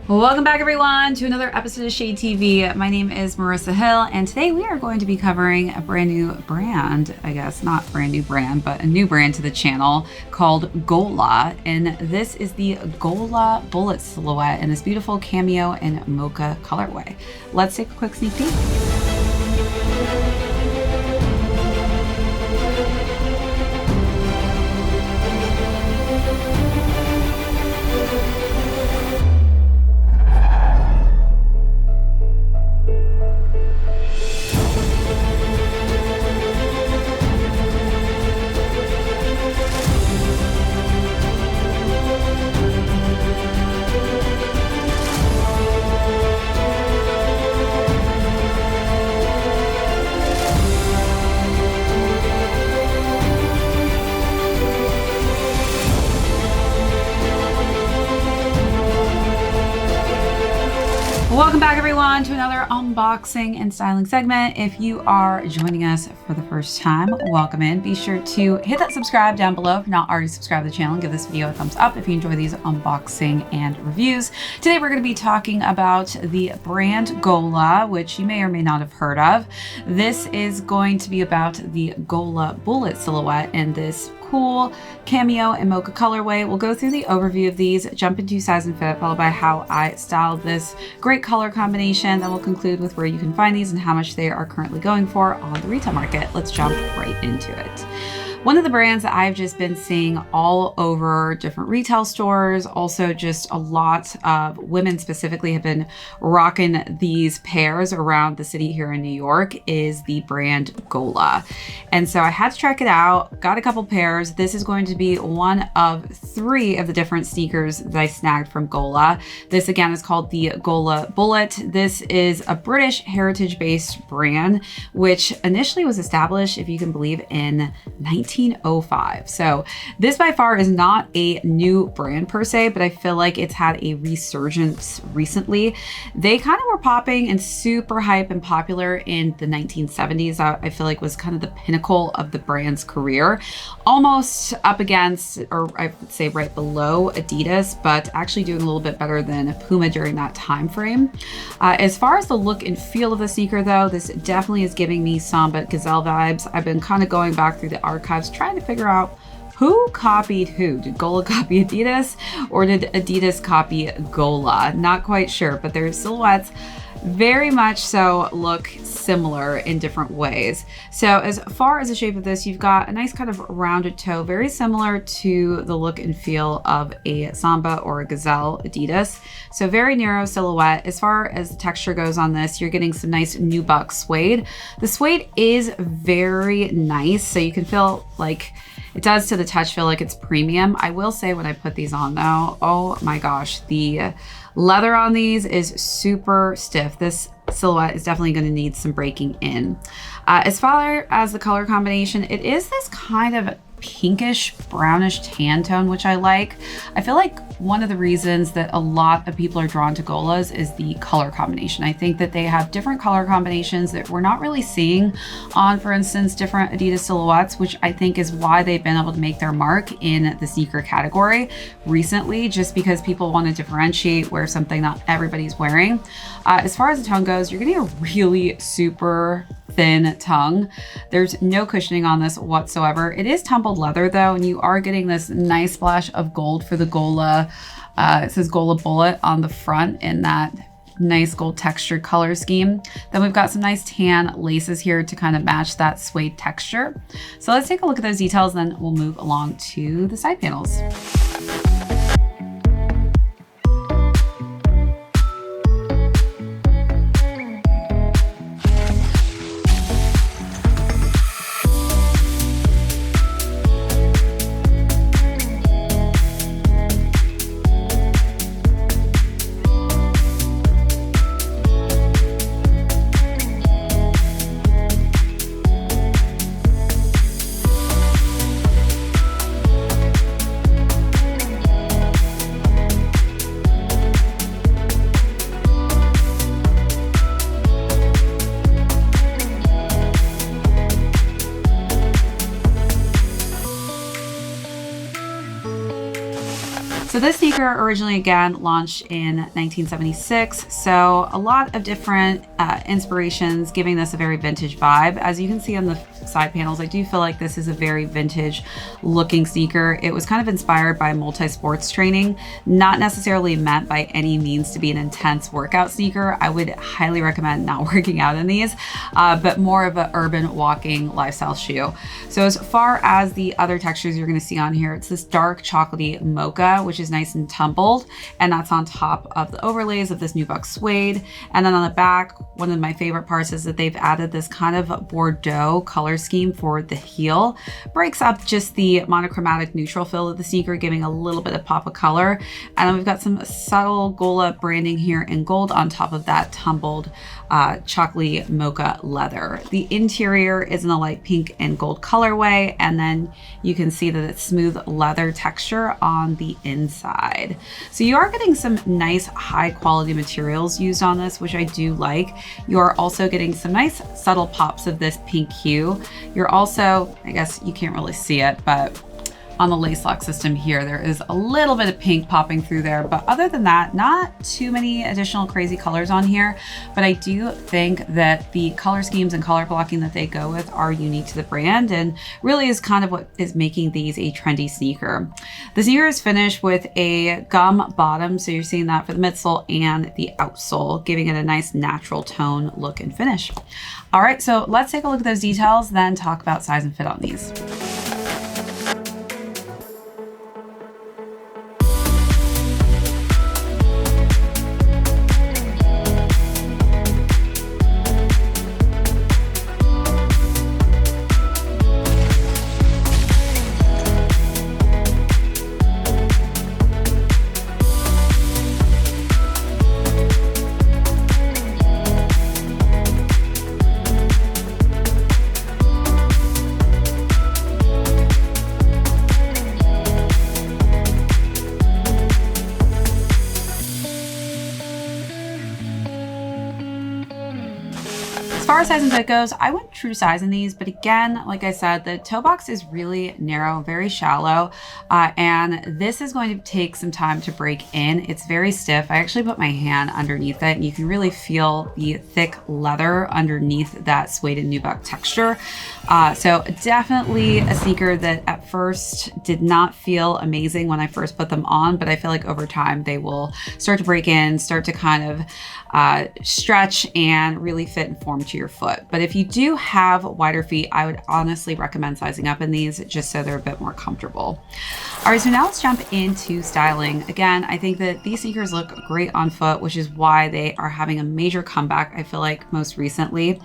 Well, welcome back everyone to another episode of Shade TV. My name is Marissa Hill, and today we are going to be covering a brand new brand, I guess not brand new brand, but a new brand to the channel called Gola. And this is the Gola bullet silhouette in this beautiful cameo and mocha colorway. Let's take a quick sneak peek. Welcome back everyone to another unboxing and styling segment. If you are joining us for the first time, welcome in. Be sure to hit that subscribe down below if you're not already subscribed to the channel, and give this video a thumbs up if you enjoy these unboxing and reviews. Today we're going to be talking about the brand Gola, which you may or may not have heard of. This is going to be about the Gola bullet silhouette in this cool cameo and mocha colorway. We'll go through the overview of these, jump into size and fit, followed by how I styled this great color combination. Then we'll conclude with where you can find these and how much they are currently going for on the retail market. Let's jump right into it. One of the brands that I've just been seeing all over different retail stores, also just a lot of women specifically have been rocking these pairs around the city here in New York, is the brand Gola. And so I had to check it out, got a couple pairs. This is going to be one of 3 of the different sneakers that I snagged from Gola. This again is called the Gola Bullet. This is a British heritage-based brand, which initially was established, if you can believe, in 1905. So this by far is not a new brand per se, but I feel like it's had a resurgence recently. They kind of were popping and super hype and popular in the 1970s. I feel like was kind of the pinnacle of the brand's career, almost up against, or I would say right below, Adidas, but actually doing a little bit better than Puma during that time frame. As far as the look and feel of the sneaker though, this definitely is giving me Samba Gazelle vibes. I've been kind of going back through the archives trying to figure out who copied who. Did Gola copy Adidas, or did Adidas copy Gola? Not quite sure, but their silhouettes very much so look similar in different ways. So as far as the shape of this, you've got a nice kind of rounded toe, very similar to the look and feel of a Samba or a Gazelle Adidas. So very narrow silhouette. As far as the texture goes on this, you're getting some nice nubuck suede. The suede is very nice, so you can feel like it does to the touch feel like it's premium. I will say when I put these on though, oh my gosh, the leather on these is super stiff. This silhouette is definitely going to need some breaking in. As far as the color combination, it is this kind of pinkish brownish tan tone, which I like. I feel like one of the reasons that a lot of people are drawn to Golas is the color combination. I think that they have different color combinations that we're not really seeing on, for instance, different Adidas silhouettes, which I think is why they've been able to make their mark in the sneaker category recently, just because people want to differentiate, wear something not everybody's wearing. As far as the tone goes, you're getting a really super thin tongue. There's no cushioning on this whatsoever. It is tumbled leather though, and you are getting this nice splash of gold for the Gola. It says Gola Bullet on the front in that nice gold textured color scheme. Then we've got some nice tan laces here to kind of match that suede texture. So let's take a look at those details, and then we'll move along to the side panels. So this sneaker originally, again, launched in 1976. So a lot of different inspirations, giving this a very vintage vibe. As you can see on the side panels, I do feel like this is a very vintage looking sneaker. It was kind of inspired by multi-sports training, not necessarily meant by any means to be an intense workout sneaker. I would highly recommend not working out in these, but more of an urban walking lifestyle shoe. So as far as the other textures you're going to see on here, it's this dark chocolatey mocha, which is nice and tumbled, and that's on top of the overlays of this nubuck suede. And then on the back, one of my favorite parts is that they've added this kind of Bordeaux color scheme for the heel. Breaks up just the monochromatic neutral feel of the sneaker, giving a little bit of pop of color. And then we've got some subtle Gola branding here in gold on top of that tumbled chocolatey mocha leather. The interior is in a light pink and gold colorway, and then you can see that it's smooth leather texture on the inside. So you are getting some nice high quality materials used on this, which I do like. You are also getting some nice subtle pops of this pink hue. You're also, I guess you can't really see it, but on the lace lock system here, there is a little bit of pink popping through there. But other than that, not too many additional crazy colors on here. But I do think that the color schemes and color blocking that they go with are unique to the brand and really is kind of what is making these a trendy sneaker. The sneaker is finished with a gum bottom. So you're seeing that for the midsole and the outsole, giving it a nice natural tone, look, and finish. All right, so let's take a look at those details, then talk about size and fit on these. As far as size and fit goes, I went true size in these, but again, like I said, the toe box is really narrow, very shallow, and this is going to take some time to break in. It's very stiff. I actually put my hand underneath it, and you can really feel the thick leather underneath that suede and nubuck texture. So definitely a sneaker that at first did not feel amazing when I first put them on, but I feel like over time they will start to break in, start to kind of stretch and really fit and form to your foot. But if you do have wider feet, I would honestly recommend sizing up in these just so they're a bit more comfortable. All right, so now let's jump into styling. Again, I think that these sneakers look great on foot, which is why they are having a major comeback, I feel like, most recently.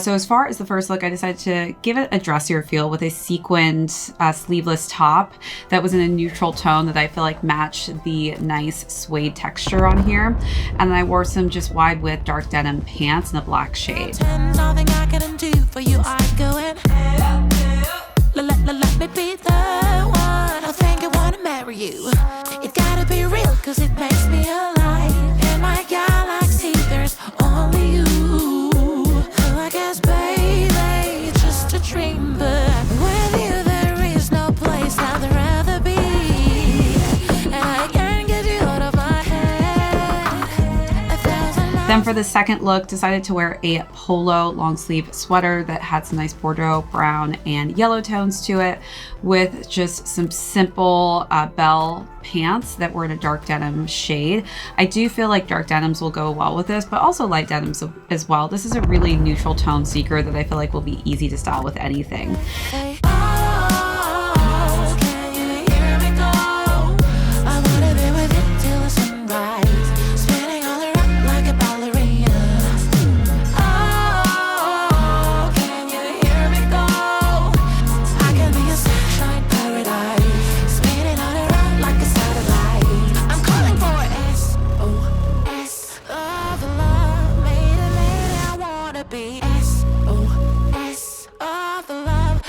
So as far as the first look, I decided to give it a dressier feel with a sequined sleeveless top that was in a neutral tone that I feel like matched the nice suede texture on here. And then I wore some just wide width dark denim pants in a black shade. Nothing I can do for you, I go in. Let me be the one. I think I wanna marry you. It gotta be real, cause it makes me alive. In my galaxy, there's only you. I guess, baby, it's just a dream, but with you there is no place I'd rather be. And I can't get you out of my head. 1,000 miles. Then for the second look, decided to wear a polo long sleeve sweater that had some nice Bordeaux, brown, and yellow tones to it, with just some simple bell pants that were in a dark denim shade. I do feel like dark denims will go well with this, but also light denims as well. This is a really neutral tone sneaker that I feel like will be easy to style with anything.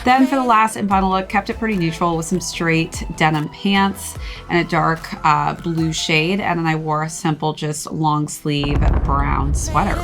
Then for the last and final look, kept it pretty neutral with some straight denim pants and a dark blue shade. And then I wore a simple, just long sleeve brown sweater.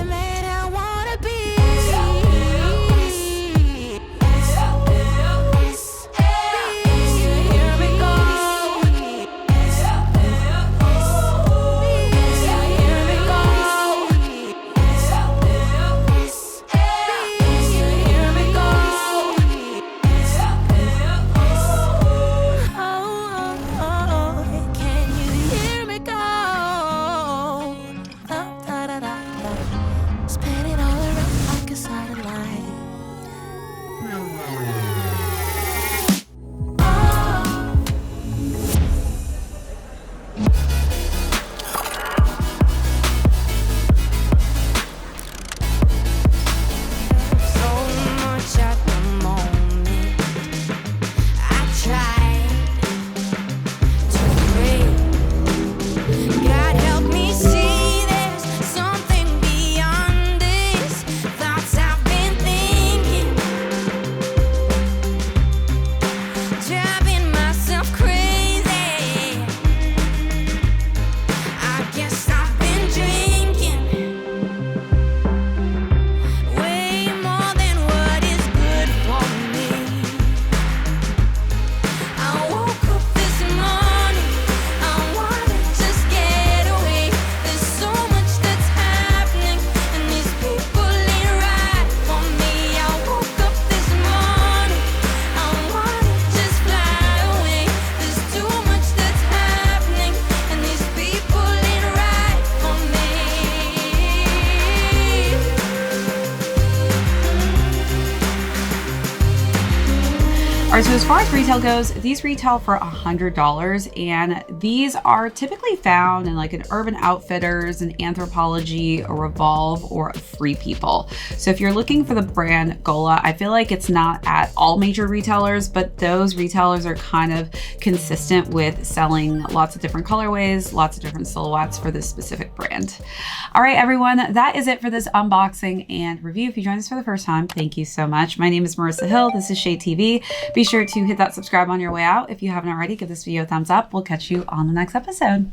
right, so as far as retail goes, these retail for $100, and these are typically found in like an Urban Outfitters, an Anthropologie, a Revolve, or a Free People. So if you're looking for the brand Gola, I feel like it's not at all major retailers, but those retailers are kind of consistent with selling lots of different colorways, lots of different silhouettes for this specific brand. All right, everyone, that is it for this unboxing and review. If you joined us for the first time, thank you so much. My name is Marissa Hill. This is ShadeTV. Be sure to hit that subscribe on your way out. If you haven't already, give this video a thumbs up. We'll catch you on the next episode.